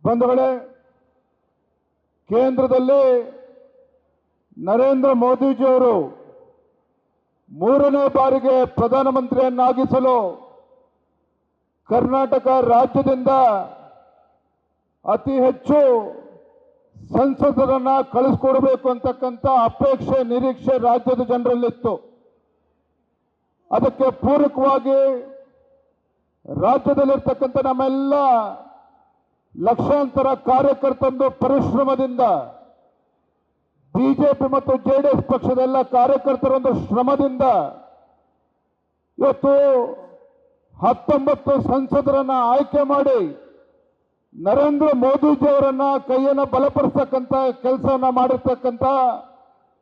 ಬಂಧುಗಳೇ, ಕೇಂದ್ರದಲ್ಲಿ ನರೇಂದ್ರ ಮೋದಿಜಿಯವರು ಮೂರನೇ ಬಾರಿಗೆ ಪ್ರಧಾನಮಂತ್ರಿಯನ್ನಾಗಿಸಲು ಕರ್ನಾಟಕ ರಾಜ್ಯದಿಂದ ಅತಿ ಹೆಚ್ಚು ಸಂಸದರನ್ನ ಕಳಿಸ್ಕೊಡ್ಬೇಕು ಅಂತಕ್ಕಂಥ ಅಪೇಕ್ಷೆ ನಿರೀಕ್ಷೆ ರಾಜ್ಯದ ಜನರಲ್ಲಿತ್ತು. ಅದಕ್ಕೆ ಪೂರಕವಾಗಿ ರಾಜ್ಯದಲ್ಲಿರ್ತಕ್ಕಂಥ ನಮ್ಮೆಲ್ಲ ಲಕ್ಷಾಂತರ ಕಾರ್ಯಕರ್ತಂದು ಪರಿಶ್ರಮದಿಂದ ಬಿಜೆಪಿ ಮತ್ತು ಜೆಡಿಎಸ್ ಪಕ್ಷದ ಎಲ್ಲ ಕಾರ್ಯಕರ್ತರೊಂದು ಶ್ರಮದಿಂದ ಇವತ್ತು 19 ಸಂಸದರನ್ನ ಆಯ್ಕೆ ಮಾಡಿ ನರೇಂದ್ರ ಮೋದಿಜಿಯವರನ್ನ ಕೈಯನ್ನು ಬಲಪಡಿಸ್ತಕ್ಕಂಥ ಕೆಲಸವನ್ನ ಮಾಡಿರ್ತಕ್ಕಂಥ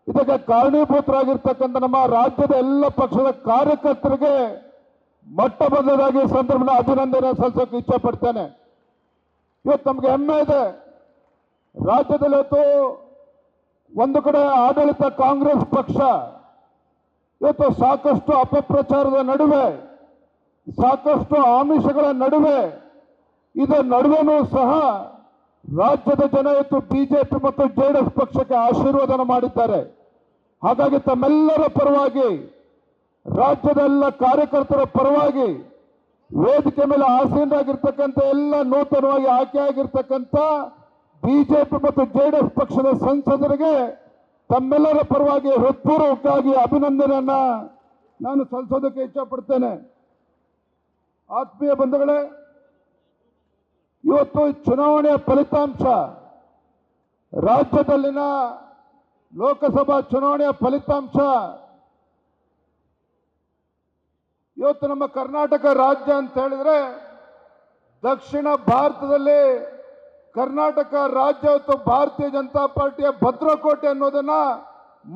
ಇದಕ್ಕೆ ಕಾರಣೀಭೂತರಾಗಿರ್ತಕ್ಕಂಥ ನಮ್ಮ ರಾಜ್ಯದ ಎಲ್ಲ ಪಕ್ಷದ ಕಾರ್ಯಕರ್ತರಿಗೆ ಮೊಟ್ಟ ಮೊದಲಾಗಿ ಸಂದರ್ಭದ ಅಭಿನಂದನೆ ಸಲ್ಲಿಸೋಕೆ ಇಚ್ಛೆ ಪಡ್ತೇನೆ. ಇವತ್ತು ನಮಗೆ ಹೆಮ್ಮೆ ಇದೆ. ರಾಜ್ಯದಲ್ಲಿ ಇವತ್ತು ಒಂದು ಕಡೆ ಆಡಳಿತ ಕಾಂಗ್ರೆಸ್ ಪಕ್ಷ ಇವತ್ತು ಸಾಕಷ್ಟು ಅಪಪ್ರಚಾರದ ನಡುವೆ, ಸಾಕಷ್ಟು ಆಮಿಷಗಳ ನಡುವೆ, ಇದರ ನಡುವೆನೂ ಸಹ ರಾಜ್ಯದ ಜನ ಇವತ್ತು ಬಿಜೆಪಿ ಮತ್ತು ಜೆಡಿಎಸ್ ಪಕ್ಷಕ್ಕೆ ಆಶೀರ್ವಾದನ ಮಾಡಿದ್ದಾರೆ. ಹಾಗಾಗಿ ತಮ್ಮೆಲ್ಲರ ಪರವಾಗಿ, ರಾಜ್ಯದ ಎಲ್ಲ ಕಾರ್ಯಕರ್ತರ ಪರವಾಗಿ, ವೇದಿಕೆ ಮೇಲೆ ಆಸೀನರಾಗಿರ್ತಕ್ಕಂಥ ಎಲ್ಲ ನೂತನವಾಗಿ ಆಯ್ಕೆಯಾಗಿರ್ತಕ್ಕಂಥ ಬಿಜೆಪಿ ಮತ್ತು ಜೆಡಿಎಸ್ ಪಕ್ಷದ ಸಂಸದರಿಗೆ ತಮ್ಮೆಲ್ಲರ ಪರವಾಗಿ ಹೃತ್ಪೂರ್ವಕವಾಗಿ ಅಭಿನಂದನೆಯನ್ನ ನಾನು ಸಲ್ಲಿಸೋದಕ್ಕೆ ಇಚ್ಛಪಡ್ತೇನೆ. ಆತ್ಮೀಯ ಬಂಧುಗಳೇ, ಇವತ್ತು ಚುನಾವಣೆಯ ಫಲಿತಾಂಶ, ರಾಜ್ಯದಲ್ಲಿನ ಲೋಕಸಭಾ ಚುನಾವಣೆಯ ಫಲಿತಾಂಶ ಇವತ್ತು ನಮ್ಮ ಕರ್ನಾಟಕ ರಾಜ್ಯ ಅಂತ ಹೇಳಿದ್ರೆ ದಕ್ಷಿಣ ಭಾರತದಲ್ಲಿ ಕರ್ನಾಟಕ ರಾಜ್ಯ ಇವತ್ತು ಭಾರತೀಯ ಜನತಾ ಪಾರ್ಟಿಯ ಭದ್ರಕೋಟೆ ಅನ್ನೋದನ್ನ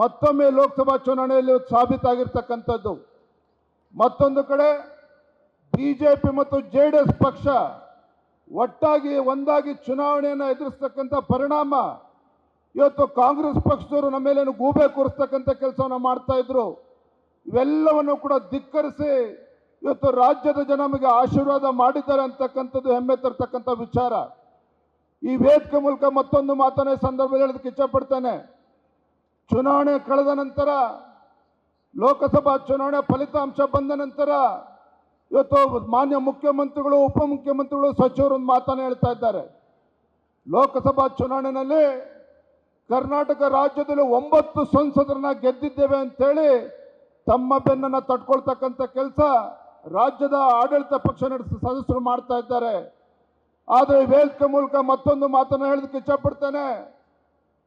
ಮತ್ತೊಮ್ಮೆ ಲೋಕಸಭಾ ಚುನಾವಣೆಯಲ್ಲಿ ಸಾಬೀತಾಗಿರ್ತಕ್ಕಂಥದ್ದು. ಮತ್ತೊಂದು ಕಡೆ ಬಿಜೆಪಿ ಮತ್ತು ಜೆಡಿಎಸ್ ಪಕ್ಷ ಒಟ್ಟಾಗಿ ಒಂದಾಗಿ ಚುನಾವಣೆಯನ್ನು ಎದುರಿಸ್ತಕ್ಕಂಥ ಪರಿಣಾಮ ಇವತ್ತು ಕಾಂಗ್ರೆಸ್ ಪಕ್ಷದವರು ನಮ್ಮ ಮೇಲೇನು ಗೂಬೆ ಕೂರಿಸ್ತಕ್ಕಂಥ ಕೆಲಸವನ್ನು ಮಾಡ್ತಾ ಇದ್ರು. ಇವೆಲ್ಲವನ್ನು ಕೂಡ ಧಿಕ್ಕರಿಸಿ ಇವತ್ತು ರಾಜ್ಯದ ಜನ ನಮಗೆ ಆಶೀರ್ವಾದ ಮಾಡಿದ್ದಾರೆ ಅಂತಕ್ಕಂಥದ್ದು ಹೆಮ್ಮೆ ತರ್ತಕ್ಕಂಥ ವಿಚಾರ. ಈ ವೇದಿಕೆ ಮೂಲಕ ಮತ್ತೊಂದು ಮಾತನ್ನ ಸಂದರ್ಭದಲ್ಲಿ ಹೇಳೋದಕ್ಕೆ ಇಚ್ಛಪಡ್ತೇನೆ. ಚುನಾವಣೆ ಕಳೆದ ನಂತರ, ಲೋಕಸಭಾ ಚುನಾವಣೆ ಫಲಿತಾಂಶ ಬಂದ ನಂತರ ಇವತ್ತು ಮಾನ್ಯ ಮುಖ್ಯಮಂತ್ರಿಗಳು, ಉಪಮುಖ್ಯಮಂತ್ರಿಗಳು, ಸಚಿವರು ಒಂದು ಮಾತನ್ನು ಹೇಳ್ತಾ ಇದ್ದಾರೆ. ಲೋಕಸಭಾ ಚುನಾವಣೆಯಲ್ಲಿ ಕರ್ನಾಟಕ ರಾಜ್ಯದಲ್ಲಿ 9 ಸಂಸದರನ್ನ ಗೆದ್ದಿದ್ದೇವೆ ಅಂತೇಳಿ ತಮ್ಮ ಬೆನ್ನನ್ನು ತಟ್ಕೊಳ್ತಕ್ಕಂಥ ಕೆಲಸ ರಾಜ್ಯದ ಆಡಳಿತ ಪಕ್ಷ ನಡೆಸಿದ ಸದಸ್ಯರು ಮಾಡ್ತಾ ಇದ್ದಾರೆ. ಆದರೆ ವೇದಿಕೆ ಮೂಲಕ ಮತ್ತೊಂದು ಮಾತನ್ನು ಹೇಳೋದಕ್ಕೆ ಇಚ್ಛಪಡ್ತೇನೆ.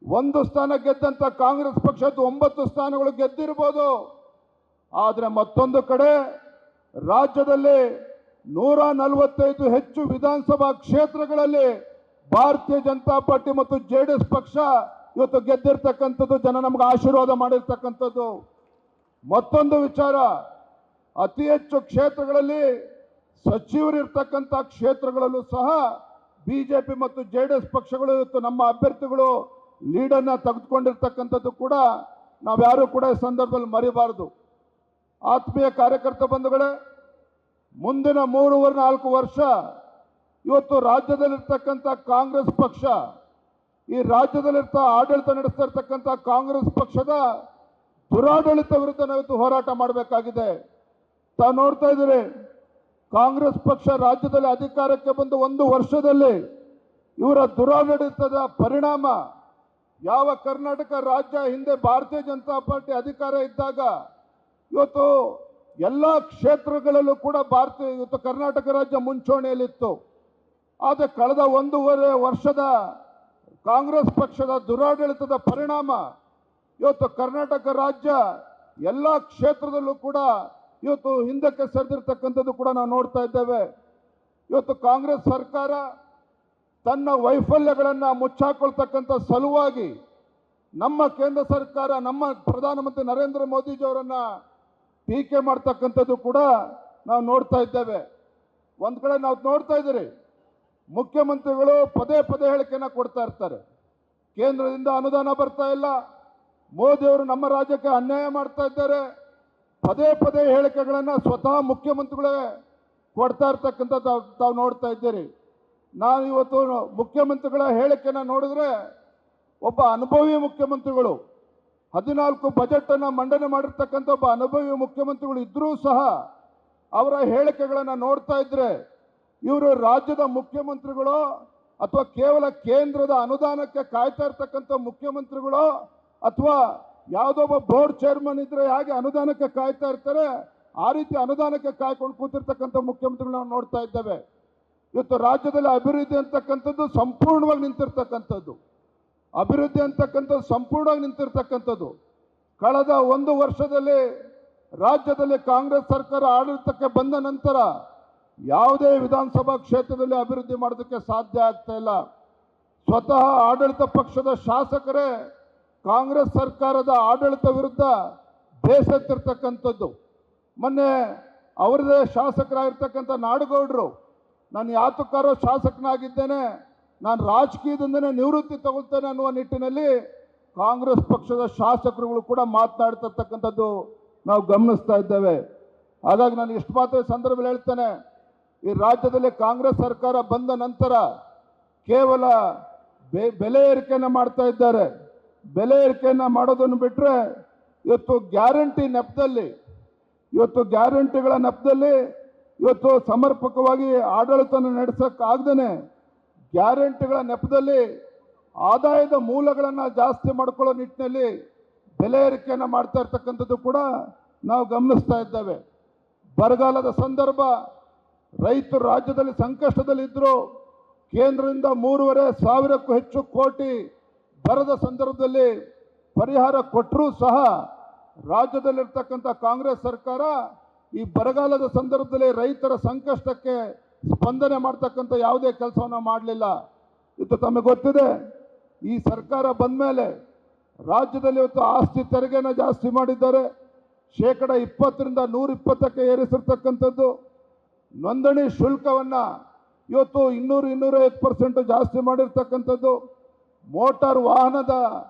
1 ಸ್ಥಾನ ಗೆದ್ದಂತ ಕಾಂಗ್ರೆಸ್ ಪಕ್ಷ 9 ಸ್ಥಾನಗಳು ಗೆದ್ದಿರ್ಬೋದು. ಆದರೆ ಮತ್ತೊಂದು ಕಡೆ ರಾಜ್ಯದಲ್ಲಿ 145 ಹೆಚ್ಚು ವಿಧಾನಸಭಾ ಕ್ಷೇತ್ರಗಳಲ್ಲಿ ಭಾರತೀಯ ಜನತಾ ಪಾರ್ಟಿ ಮತ್ತು ಜೆಡಿಎಸ್ ಪಕ್ಷ ಇವತ್ತು ಗೆದ್ದಿರ್ತಕ್ಕಂಥದ್ದು, ಜನ ನಮ್ಗೆ ಆಶೀರ್ವಾದ ಮಾಡಿರ್ತಕ್ಕಂಥದ್ದು. ಮತ್ತೊಂದು ವಿಚಾರ, ಅತಿ ಹೆಚ್ಚು ಕ್ಷೇತ್ರಗಳಲ್ಲಿ ಸಚಿವರಿರ್ತಕ್ಕಂಥ ಕ್ಷೇತ್ರಗಳಲ್ಲೂ ಸಹ ಬಿಜೆಪಿ ಮತ್ತು ಜೆಡಿಎಸ್ ಪಕ್ಷಗಳು ಇವತ್ತು ನಮ್ಮ ಅಭ್ಯರ್ಥಿಗಳು ಲೀಡನ್ನ ತೆಗೆದುಕೊಂಡಿರ್ತಕ್ಕಂಥದ್ದು ಕೂಡ ನಾವ್ಯಾರೂ ಕೂಡ ಈ ಸಂದರ್ಭದಲ್ಲಿ ಮರಿಬಾರದು. ಆತ್ಮೀಯ ಕಾರ್ಯಕರ್ತ ಬಂಧುಗಳೇ, ಮುಂದಿನ 3-4 ವರ್ಷ ಇವತ್ತು ರಾಜ್ಯದಲ್ಲಿರ್ತಕ್ಕಂಥ ಕಾಂಗ್ರೆಸ್ ಪಕ್ಷ, ಈ ಆಡಳಿತ ನಡೆಸ್ತಾ ಇರ್ತಕ್ಕಂಥ ಕಾಂಗ್ರೆಸ್ ಪಕ್ಷದ ದುರಾಡಳಿತ ವಿರುದ್ಧ ನಾವಿತ್ತು ಹೋರಾಟ ಮಾಡಬೇಕಾಗಿದೆ. ತಾವು ನೋಡ್ತಾ ಇದ್ದೀರಿ, ಕಾಂಗ್ರೆಸ್ ಪಕ್ಷ ರಾಜ್ಯದಲ್ಲಿ ಅಧಿಕಾರಕ್ಕೆ ಬಂದು 1 ವರ್ಷದಲ್ಲಿ ಇವರ ದುರಾಡಳಿತದ ಪರಿಣಾಮ, ಯಾವ ಕರ್ನಾಟಕ ರಾಜ್ಯ ಹಿಂದೆ ಭಾರತೀಯ ಜನತಾ ಪಾರ್ಟಿ ಅಧಿಕಾರ ಇದ್ದಾಗ ಇವತ್ತು ಎಲ್ಲ ಕ್ಷೇತ್ರಗಳಲ್ಲೂ ಕೂಡ ಇವತ್ತು ಕರ್ನಾಟಕ ರಾಜ್ಯ ಮುಂಚೂಣಿಯಲ್ಲಿತ್ತು. ಆದರೆ ಕಳೆದ 1.5 ವರ್ಷದ ಕಾಂಗ್ರೆಸ್ ಪಕ್ಷದ ದುರಾಡಳಿತದ ಪರಿಣಾಮ ಇವತ್ತು ಕರ್ನಾಟಕ ರಾಜ್ಯ ಎಲ್ಲ ಕ್ಷೇತ್ರದಲ್ಲೂ ಕೂಡ ಇವತ್ತು ಹಿಂದಕ್ಕೆ ಸರಿದಿರ್ತಕ್ಕಂಥದ್ದು ಕೂಡ ನಾವು ನೋಡ್ತಾ ಇದ್ದೇವೆ. ಇವತ್ತು ಕಾಂಗ್ರೆಸ್ ಸರ್ಕಾರ ತನ್ನ ವೈಫಲ್ಯಗಳನ್ನು ಮುಚ್ಚಾಕೊಳ್ತಕ್ಕಂಥ ಸಲುವಾಗಿ ನಮ್ಮ ಕೇಂದ್ರ ಸರ್ಕಾರ, ನಮ್ಮ ಪ್ರಧಾನಮಂತ್ರಿ ನರೇಂದ್ರ ಮೋದಿಜಿಯವರನ್ನ ಟೀಕೆ ಮಾಡ್ತಕ್ಕಂಥದ್ದು ಕೂಡ ನಾವು ನೋಡ್ತಾ ಇದ್ದೇವೆ. ಒಂದು ಕಡೆ ನಾವು ನೋಡ್ತಾ ಇದ್ದೀರಿ, ಮುಖ್ಯಮಂತ್ರಿಗಳು ಪದೇ ಪದೇ ಹೇಳಿಕೆಯನ್ನು ಕೊಡ್ತಾ ಇರ್ತಾರೆ. ಕೇಂದ್ರದಿಂದ ಅನುದಾನ ಬರ್ತಾ ಇಲ್ಲ, ಮೋದಿಯವರು ನಮ್ಮ ರಾಜ್ಯಕ್ಕೆ ಅನ್ಯಾಯ ಮಾಡ್ತಾ ಇದ್ದಾರೆ, ಪದೇ ಪದೇ ಹೇಳಿಕೆಗಳನ್ನು ಸ್ವತಃ ಮುಖ್ಯಮಂತ್ರಿಗಳೇ ಕೊಡ್ತಾ ಇರ್ತಕ್ಕಂಥದ್ದು ತಾವು ನೋಡ್ತಾ ಇದ್ದೀರಿ. ನಾನು ಇವತ್ತು ಮುಖ್ಯಮಂತ್ರಿಗಳ ಹೇಳಿಕೆನ ನೋಡಿದ್ರೆ ಒಬ್ಬ ಅನುಭವಿ ಮುಖ್ಯಮಂತ್ರಿಗಳು 14 ಬಜೆಟ್ ಅನ್ನು ಮಂಡನೆ ಮಾಡಿರ್ತಕ್ಕಂಥ ಒಬ್ಬ ಅನುಭವಿ ಮುಖ್ಯಮಂತ್ರಿಗಳು ಇದ್ರೂ ಸಹ ಅವರ ಹೇಳಿಕೆಗಳನ್ನು ನೋಡ್ತಾ ಇದ್ರೆ ಇವರು ರಾಜ್ಯದ ಮುಖ್ಯಮಂತ್ರಿಗಳು ಅಥವಾ ಕೇವಲ ಕೇಂದ್ರದ ಅನುದಾನಕ್ಕೆ ಕಾಯ್ತಾ ಇರ್ತಕ್ಕಂಥ ಮುಖ್ಯಮಂತ್ರಿಗಳು ಅಥವಾ ಯಾವುದೋ ಒಬ್ಬ ಬೋರ್ಡ್ ಚೇರ್ಮನ್ ಇದ್ರೆ ಹೇಗೆ ಅನುದಾನಕ್ಕೆ ಕಾಯ್ತಾ ಇರ್ತಾರೆ ಆ ರೀತಿ ಅನುದಾನಕ್ಕೆ ಕಾಯ್ಕೊಂಡು ಕೂತಿರ್ತಕ್ಕಂಥ ಮುಖ್ಯಮಂತ್ರಿಗಳು ನಾವು ನೋಡ್ತಾ ಇದ್ದೇವೆ. ಇವತ್ತು ರಾಜ್ಯದಲ್ಲಿ ಅಭಿವೃದ್ಧಿ ಅಂತಕ್ಕಂಥದ್ದು ಸಂಪೂರ್ಣವಾಗಿ ನಿಂತಿರ್ತಕ್ಕಂಥದ್ದು, ಅಭಿವೃದ್ಧಿ ಅಂತಕ್ಕಂಥದ್ದು ಸಂಪೂರ್ಣವಾಗಿ ನಿಂತಿರ್ತಕ್ಕಂಥದ್ದು. ಕಳೆದ 1 ವರ್ಷದಲ್ಲಿ ರಾಜ್ಯದಲ್ಲಿ ಕಾಂಗ್ರೆಸ್ ಸರ್ಕಾರ ಆಡಳಿತಕ್ಕೆ ಬಂದ ನಂತರ ಯಾವುದೇ ವಿಧಾನಸಭಾ ಕ್ಷೇತ್ರದಲ್ಲಿ ಅಭಿವೃದ್ಧಿ ಮಾಡೋದಕ್ಕೆ ಸಾಧ್ಯ ಆಗ್ತಾ ಇಲ್ಲ. ಸ್ವತಃ ಆಡಳಿತ ಪಕ್ಷದ ಶಾಸಕರೇ ಕಾಂಗ್ರೆಸ್ ಸರ್ಕಾರದ ಆಡಳಿತ ವಿರುದ್ಧ ಬೇಸತ್ತಿರ್ತಕ್ಕಂಥದ್ದು. ಮೊನ್ನೆ ಅವರದೇ ಶಾಸಕರಾಗಿರ್ತಕ್ಕಂಥ ನಾಡಗೌಡರು, ನಾನು ಯಾತಕ್ಕಾರೋ ಶಾಸಕನಾಗಿದ್ದೇನೆ, ನಾನು ರಾಜಕೀಯದಿಂದನೇ ನಿವೃತ್ತಿ ತಗೊಳ್ತೇನೆ ಅನ್ನುವ ನಿಟ್ಟಿನಲ್ಲಿ ಕಾಂಗ್ರೆಸ್ ಪಕ್ಷದ ಶಾಸಕರುಗಳು ಕೂಡ ಮಾತನಾಡ್ತಿರ್ತಕ್ಕಂಥದ್ದು ನಾವು ಗಮನಿಸ್ತಾ ಇದ್ದೇವೆ. ಹಾಗಾಗಿ ನಾನು ಇಷ್ಟು ಮಾತ್ರ ಸಂದರ್ಭದಲ್ಲಿ ಹೇಳ್ತೇನೆ, ಈ ರಾಜ್ಯದಲ್ಲಿ ಕಾಂಗ್ರೆಸ್ ಸರ್ಕಾರ ಬಂದ ನಂತರ ಕೇವಲ ಬೆಲೆ ಏರಿಕೆಯನ್ನು ಮಾಡ್ತಾ ಇದ್ದಾರೆ. ಬೆಲೆ ಏರಿಕೆಯನ್ನು ಮಾಡೋದನ್ನು ಬಿಟ್ಟರೆ ಇವತ್ತು ಗ್ಯಾರಂಟಿ ನೆಪದಲ್ಲಿ, ಇವತ್ತು ಗ್ಯಾರಂಟಿಗಳ ನೆಪದಲ್ಲಿ ಇವತ್ತು ಸಮರ್ಪಕವಾಗಿ ಆಡಳಿತವನ್ನು ನಡೆಸೋಕ್ಕಾಗ್ದೇ ಗ್ಯಾರಂಟಿಗಳ ನೆಪದಲ್ಲಿ ಆದಾಯದ ಮೂಲಗಳನ್ನು ಜಾಸ್ತಿ ಮಾಡ್ಕೊಳ್ಳೋ ನಿಟ್ಟಿನಲ್ಲಿ ಬೆಲೆ ಏರಿಕೆಯನ್ನು ಮಾಡ್ತಾ ಇರ್ತಕ್ಕಂಥದ್ದು ಕೂಡ ನಾವು ಗಮನಿಸ್ತಾ ಇದ್ದೇವೆ. ಬರಗಾಲದ ಸಂದರ್ಭ, ರೈತರು ರಾಜ್ಯದಲ್ಲಿ ಸಂಕಷ್ಟದಲ್ಲಿದ್ದರು. ಕೇಂದ್ರದಿಂದ 3,500ಕ್ಕೂ ಹೆಚ್ಚು ಕೋಟಿ ಬರದ ಸಂದರ್ಭದಲ್ಲಿ ಪರಿಹಾರ ಕೊಟ್ಟರೂ ಸಹ ರಾಜ್ಯದಲ್ಲಿರ್ತಕ್ಕಂಥ ಕಾಂಗ್ರೆಸ್ ಸರ್ಕಾರ ಈ ಬರಗಾಲದ ಸಂದರ್ಭದಲ್ಲಿ ರೈತರ ಸಂಕಷ್ಟಕ್ಕೆ ಸ್ಪಂದನೆ ಮಾಡ್ತಕ್ಕಂಥ ಯಾವುದೇ ಕೆಲಸವನ್ನು ಮಾಡಲಿಲ್ಲ. ಇದು ತಮಗೆ ಗೊತ್ತಿದೆ, ಈ ಸರ್ಕಾರ ಬಂದ ಮೇಲೆ ರಾಜ್ಯದಲ್ಲಿ ಇವತ್ತು ಆಸ್ತಿ ತೆರಿಗೆನ ಜಾಸ್ತಿ ಮಾಡಿದ್ದಾರೆ. 20% 120ಕ್ಕೆ ಏರಿಸಿರ್ತಕ್ಕಂಥದ್ದು. ನೋಂದಣಿ ಶುಲ್ಕವನ್ನು ಇವತ್ತು 200-250% ಜಾಸ್ತಿ ಮಾಡಿರ್ತಕ್ಕಂಥದ್ದು. ಮೋಟಾರ್ ವಾಹನದ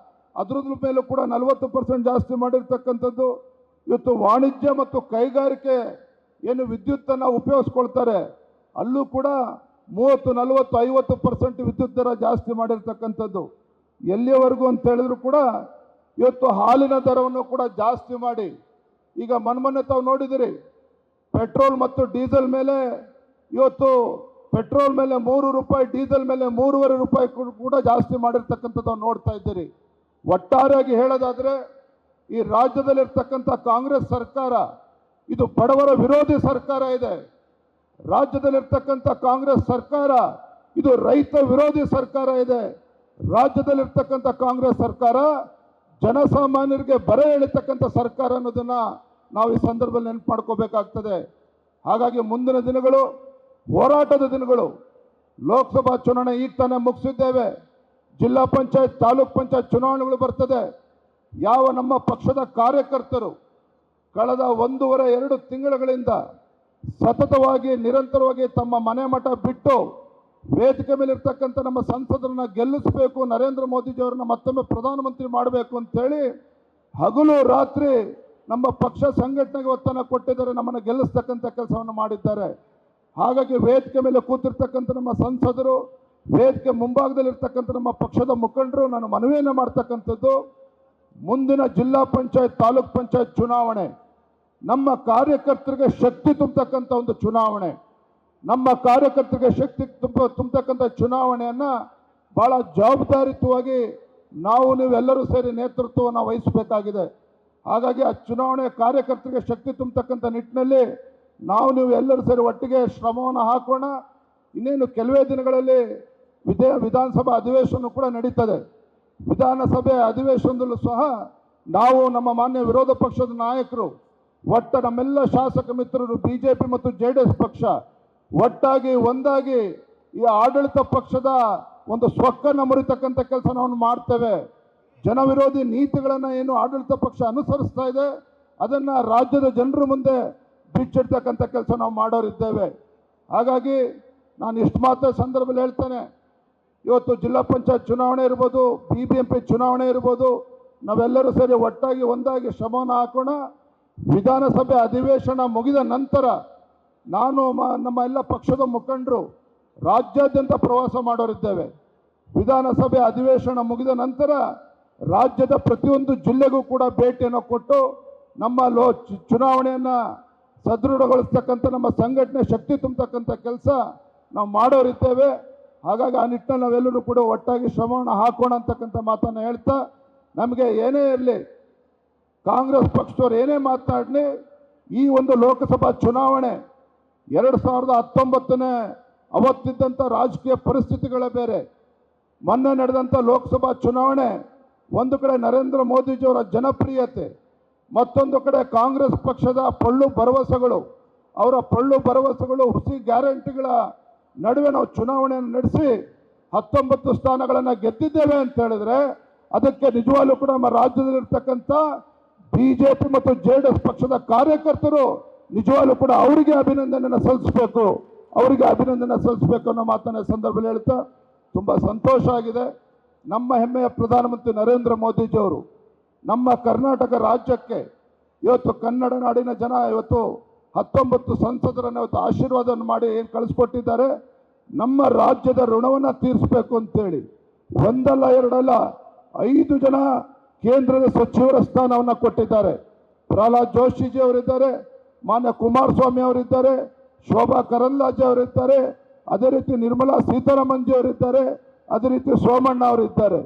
ಅದರದ್ರ ಮೇಲೂ ಕೂಡ 40% ಜಾಸ್ತಿ ಮಾಡಿರ್ತಕ್ಕಂಥದ್ದು. ಇವತ್ತು ವಾಣಿಜ್ಯ ಮತ್ತು ಕೈಗಾರಿಕೆ ಏನು ವಿದ್ಯುತ್ತನ್ನು ಉಪಯೋಗಿಸ್ಕೊಳ್ತಾರೆ ಅಲ್ಲೂ ಕೂಡ 30-40-50% ವಿದ್ಯುತ್ ದರ ಜಾಸ್ತಿ ಮಾಡಿರ್ತಕ್ಕಂಥದ್ದು. ಎಲ್ಲಿಯವರೆಗೂ ಅಂತ ಹೇಳಿದ್ರು ಕೂಡ ಇವತ್ತು ಹಾಲಿನ ದರವನ್ನು ಕೂಡ ಜಾಸ್ತಿ ಮಾಡಿ, ಈಗ ಮೊನ್ನೆ ತಾವು ನೋಡಿದಿರಿ, ಪೆಟ್ರೋಲ್ ಮತ್ತು ಡೀಸೆಲ್ ಮೇಲೆ ಇವತ್ತು ಪೆಟ್ರೋಲ್ ಮೇಲೆ 3 ರೂಪಾಯಿ, ಡೀಸೆಲ್ ಮೇಲೆ 3.5 ರೂಪಾಯಿ ಕೂಡ ಜಾಸ್ತಿ ಮಾಡಿರ್ತಕ್ಕಂಥದ್ದು ನೋಡ್ತಾ ಇದ್ದೀರಿ. ಒಟ್ಟಾರೆಯಾಗಿ ಹೇಳೋದಾದರೆ ಈ ರಾಜ್ಯದಲ್ಲಿರ್ತಕ್ಕಂಥ ಕಾಂಗ್ರೆಸ್ ಸರ್ಕಾರ ಇದು ಬಡವರ ವಿರೋಧಿ ಸರ್ಕಾರ ಇದೆ. ರಾಜ್ಯದಲ್ಲಿರ್ತಕ್ಕಂಥ ಕಾಂಗ್ರೆಸ್ ಸರ್ಕಾರ ಇದು ರೈತ ವಿರೋಧಿ ಸರ್ಕಾರ ಇದೆ. ರಾಜ್ಯದಲ್ಲಿರ್ತಕ್ಕಂಥ ಕಾಂಗ್ರೆಸ್ ಸರ್ಕಾರ ಜನಸಾಮಾನ್ಯರಿಗೆ ಬರೆ ಎಳಿತಕ್ಕಂಥ ಸರ್ಕಾರ ಅನ್ನೋದನ್ನು ನಾವು ಈ ಸಂದರ್ಭದಲ್ಲಿ ನೆನಪು ಮಾಡ್ಕೋಬೇಕಾಗ್ತದೆ. ಹಾಗಾಗಿ ಮುಂದಿನ ದಿನಗಳು ಹೋರಾಟದ ದಿನಗಳು. ಲೋಕಸಭಾ ಚುನಾವಣೆ ಈಗ ತಾನೇ ಮುಗಿಸಿದ್ದೇವೆ. ಜಿಲ್ಲಾ ಪಂಚಾಯತ್, ತಾಲೂಕ್ ಪಂಚಾಯತ್ ಚುನಾವಣೆಗಳು ಬರ್ತದೆ. ಯಾವ ನಮ್ಮ ಪಕ್ಷದ ಕಾರ್ಯಕರ್ತರು ಕಳೆದ 1.5-2 ತಿಂಗಳುಗಳಿಂದ ಸತತವಾಗಿ ನಿರಂತರವಾಗಿ ತಮ್ಮ ಮನೆ ಮಠ ಬಿಟ್ಟು ವೇದಿಕೆ ಮೇಲೆ ಇರ್ತಕ್ಕಂಥ ನಮ್ಮ ಸಂಸದರನ್ನ ಗೆಲ್ಲಿಸಬೇಕು, ನರೇಂದ್ರ ಮೋದಿಜಿಯವರನ್ನ ಮತ್ತೊಮ್ಮೆ ಪ್ರಧಾನಮಂತ್ರಿ ಮಾಡಬೇಕು ಅಂತೇಳಿ ಹಗಲು ರಾತ್ರಿ ನಮ್ಮ ಪಕ್ಷ ಸಂಘಟನೆಗೆ ಒತ್ತನ್ನು ಕೊಟ್ಟಿದ್ದಾರೆ, ನಮ್ಮನ್ನು ಗೆಲ್ಲಿಸ್ತಕ್ಕಂಥ ಕೆಲಸವನ್ನು ಮಾಡಿದ್ದಾರೆ. ಹಾಗಾಗಿ ವೇದಿಕೆ ಮೇಲೆ ಕೂತಿರ್ತಕ್ಕಂಥ ನಮ್ಮ ಸಂಸದರು, ವೇದಿಕೆ ಮುಂಭಾಗದಲ್ಲಿರ್ತಕ್ಕಂಥ ನಮ್ಮ ಪಕ್ಷದ ಮುಖಂಡರು ನಾನು ಮನವಿಯನ್ನು ಮಾಡ್ತಕ್ಕಂಥದ್ದು, ಮುಂದಿನ ಜಿಲ್ಲಾ ಪಂಚಾಯತ್, ತಾಲೂಕ್ ಪಂಚಾಯತ್ ಚುನಾವಣೆ ನಮ್ಮ ಕಾರ್ಯಕರ್ತರಿಗೆ ಶಕ್ತಿ ತುಂಬತಕ್ಕಂಥ ಒಂದು ಚುನಾವಣೆ. ನಮ್ಮ ಕಾರ್ಯಕರ್ತರಿಗೆ ಶಕ್ತಿ ತುಂಬತಕ್ಕಂಥ ಚುನಾವಣೆಯನ್ನು ಭಾಳ ಜವಾಬ್ದಾರಿಯುತವಾಗಿ ನಾವು ನೀವೆಲ್ಲರೂ ಸೇರಿ ನೇತೃತ್ವವನ್ನು ವಹಿಸಬೇಕಾಗಿದೆ. ಹಾಗಾಗಿ ಆ ಚುನಾವಣೆ ಕಾರ್ಯಕರ್ತರಿಗೆ ಶಕ್ತಿ ತುಂಬತಕ್ಕಂಥ ನಿಟ್ಟಿನಲ್ಲಿ ನಾವು ನೀವು ಎಲ್ಲರೂ ಸೇರಿ ಒಟ್ಟಿಗೆ ಶ್ರಮವನ್ನು ಹಾಕೋಣ. ಇನ್ನೇನು ಕೆಲವೇ ದಿನಗಳಲ್ಲಿ ವಿಧಾನಸಭಾ ಅಧಿವೇಶನ ಕೂಡ ನಡೀತದೆ. ವಿಧಾನಸಭೆ ಅಧಿವೇಶನದಲ್ಲೂ ಸಹ ನಾವು ನಮ್ಮ ಮಾನ್ಯ ವಿರೋಧ ಪಕ್ಷದ ನಾಯಕರು ಒಟ್ಟು ನಮ್ಮೆಲ್ಲ ಶಾಸಕ ಮಿತ್ರರು BJP ಮತ್ತು JDS ಪಕ್ಷ ಒಟ್ಟಾಗಿ ಒಂದಾಗಿ ಈ ಆಡಳಿತ ಪಕ್ಷದ ಒಂದು ಸ್ವಕ್ಕನ್ನು ಮುರಿತಕ್ಕಂಥ ಕೆಲಸ ನಾವು ಮಾಡ್ತೇವೆ. ಜನವಿರೋಧಿ ನೀತಿಗಳನ್ನು ಏನು ಆಡಳಿತ ಪಕ್ಷ ಅನುಸರಿಸ್ತಾ ಇದೆ ಅದನ್ನು ರಾಜ್ಯದ ಜನರ ಮುಂದೆ ಬಿಚ್ಚಿಡ್ತಕ್ಕಂಥ ಕೆಲಸ ನಾವು ಮಾಡೋರಿದ್ದೇವೆ. ಹಾಗಾಗಿ ನಾನು ಇಷ್ಟು ಮಾತ್ರ ಸಂದರ್ಭದಲ್ಲಿ ಹೇಳ್ತೇನೆ, ಇವತ್ತು ಜಿಲ್ಲಾ ಪಂಚಾಯತ್ ಚುನಾವಣೆ ಇರ್ಬೋದು, BBMP ಚುನಾವಣೆ ಇರ್ಬೋದು, ನಾವೆಲ್ಲರೂ ಸೇರಿ ಒಟ್ಟಾಗಿ ಒಂದಾಗಿ ಶ್ರಮವನ್ನು ಹಾಕೋಣ. ವಿಧಾನಸಭೆ ಅಧಿವೇಶನ ಮುಗಿದ ನಂತರ ನಾನು ನಮ್ಮ ಎಲ್ಲ ಪಕ್ಷದ ಮುಖಂಡರು ರಾಜ್ಯಾದ್ಯಂತ ಪ್ರವಾಸ ಮಾಡೋರಿದ್ದೇವೆ. ವಿಧಾನಸಭೆ ಅಧಿವೇಶನ ಮುಗಿದ ನಂತರ ರಾಜ್ಯದ ಪ್ರತಿಯೊಂದು ಜಿಲ್ಲೆಗೂ ಕೂಡ ಭೇಟಿಯನ್ನು ಕೊಟ್ಟು ನಮ್ಮ ಚುನಾವಣೆಯನ್ನು ಸದೃಢಗೊಳಿಸ್ತಕ್ಕಂಥ ನಮ್ಮ ಸಂಘಟನೆ ಶಕ್ತಿ ತುಂಬತಕ್ಕಂಥ ಕೆಲಸ ನಾವು ಮಾಡೋರಿದ್ದೇವೆ. ಹಾಗಾಗಿ ಆ ನಿಟ್ಟಿನಲ್ಲಿ ನಾವೆಲ್ಲರೂ ಕೂಡ ಒಟ್ಟಾಗಿ ಶ್ರಮವನ್ನು ಹಾಕೋಣ ಅಂತಕ್ಕಂಥ ಮಾತನ್ನು ಹೇಳ್ತಾ, ನಮಗೆ ಏನೇ ಇರಲಿ, ಕಾಂಗ್ರೆಸ್ ಪಕ್ಷದವ್ರು ಏನೇ ಮಾತನಾಡಲಿ, ಈ ಒಂದು ಲೋಕಸಭಾ ಚುನಾವಣೆ 2019ನೇ ಅವತ್ತಿದ್ದಂಥ ರಾಜಕೀಯ ಪರಿಸ್ಥಿತಿಗಳೇ ಬೇರೆ. ಮೊನ್ನೆ ನಡೆದಂಥ ಲೋಕಸಭಾ ಚುನಾವಣೆ, ಒಂದು ಕಡೆ ನರೇಂದ್ರ ಮೋದಿಜಿಯವರ ಜನಪ್ರಿಯತೆ, ಮತ್ತೊಂದು ಕಡೆ ಕಾಂಗ್ರೆಸ್ ಪಕ್ಷದ ಪೊಳ್ಳು ಭರವಸೆಗಳು, ಅವರ ಪೊಳ್ಳು ಭರವಸೆಗಳು, ಹುಸಿ ಗ್ಯಾರಂಟಿಗಳ ನಡುವೆ ನಾವು ಚುನಾವಣೆಯನ್ನು ನಡೆಸಿ 19 ಸ್ಥಾನಗಳನ್ನು ಗೆದ್ದಿದ್ದೇವೆ ಅಂತ ಹೇಳಿದ್ರೆ, ಅದಕ್ಕೆ ನಿಜವಾಗ್ಲೂ ಕೂಡ ನಮ್ಮ ರಾಜ್ಯದಲ್ಲಿರ್ತಕ್ಕಂಥ ಬಿಜೆಪಿ ಮತ್ತು JDS ಪಕ್ಷದ ಕಾರ್ಯಕರ್ತರು ನಿಜವಾಗ್ಲೂ ಕೂಡ ಅವರಿಗೆ ಅಭಿನಂದನೆಯನ್ನು ಸಲ್ಲಿಸಬೇಕು, ಅನ್ನೋ ಮಾತನ್ನ ಸಂದರ್ಭದಲ್ಲಿ ಹೇಳ್ತಾ ತುಂಬ ಸಂತೋಷ ಆಗಿದೆ. ನಮ್ಮ ಹೆಮ್ಮೆಯ ಪ್ರಧಾನಮಂತ್ರಿ ನರೇಂದ್ರ ಮೋದಿಜಿಯವರು ನಮ್ಮ ಕರ್ನಾಟಕ ರಾಜ್ಯಕ್ಕೆ ಇವತ್ತು ಕನ್ನಡ ನಾಡಿನ ಜನ ಇವತ್ತು 19 ಸಂಸದರನ್ನು ಇವತ್ತು ಆಶೀರ್ವಾದವನ್ನು ಮಾಡಿ ಏನು ಕಳಿಸ್ಕೊಟ್ಟಿದ್ದಾರೆ. ನಮ್ಮ ರಾಜ್ಯದ ಋಣವನ್ನು ತೀರಿಸಬೇಕು ಅಂತೇಳಿ ಒಂದಲ್ಲ ಎರಡಲ್ಲ 5 ಜನ ಕೇಂದ್ರದ ಸಚಿವರ ಸ್ಥಾನವನ್ನು ಕೊಟ್ಟಿದ್ದಾರೆ. ಪ್ರಹ್ಲಾದ್ ಜೋಶಿಜಿ ಅವರಿದ್ದಾರೆ, ಮಾನ್ಯ ಕುಮಾರಸ್ವಾಮಿ ಅವರಿದ್ದಾರೆ, ಶೋಭಾ ಕರಂದ್ಲಾಜೆ ಅವರಿದ್ದಾರೆ, ಅದೇ ರೀತಿ ನಿರ್ಮಲಾ ಸೀತಾರಾಮನ್ ಜಿ ಅವರಿದ್ದಾರೆ, ಅದೇ ರೀತಿ ಸೋಮಣ್ಣ ಅವರಿದ್ದಾರೆ.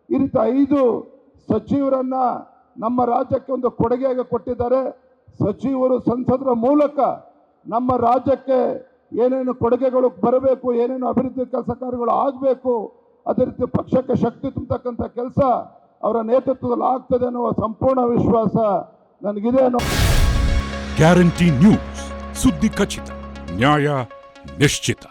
ಈ ರೀತಿ 5 ಸಚಿವರನ್ನ ನಮ್ಮ ರಾಜ್ಯಕ್ಕೆ ಒಂದು ಕೊಡುಗೆಯಾಗಿ ಕೊಟ್ಟಿದ್ದಾರೆ. ಸಚಿವರು ಸಂಸದರ ಮೂಲಕ ನಮ್ಮ ರಾಜ್ಯಕ್ಕೆ ಏನೇನು ಕೊಡುಗೆಗಳು ಬರಬೇಕು, ಏನೇನು ಅಭಿವೃದ್ಧಿ ಕೆಲಸ ಕಾರ್ಯಗಳು ಆಗಬೇಕು, ಅದೇ ರೀತಿ ಪಕ್ಷಕ್ಕೆ ಶಕ್ತಿ ತುಂಬತಕ್ಕಂಥ ಕೆಲಸ ಅವರ ನೇತೃತ್ವದಲ್ಲಿ ಆಗ್ತದೆ ಅನ್ನುವ ಸಂಪೂರ್ಣ ವಿಶ್ವಾಸ ನನಗಿದೆ. ಗ್ಯಾರಂಟಿ ನ್ಯೂಸ್, ಸುದ್ದಿ ಖಚಿತ, ನ್ಯಾಯ ನಿಶ್ಚಿತ.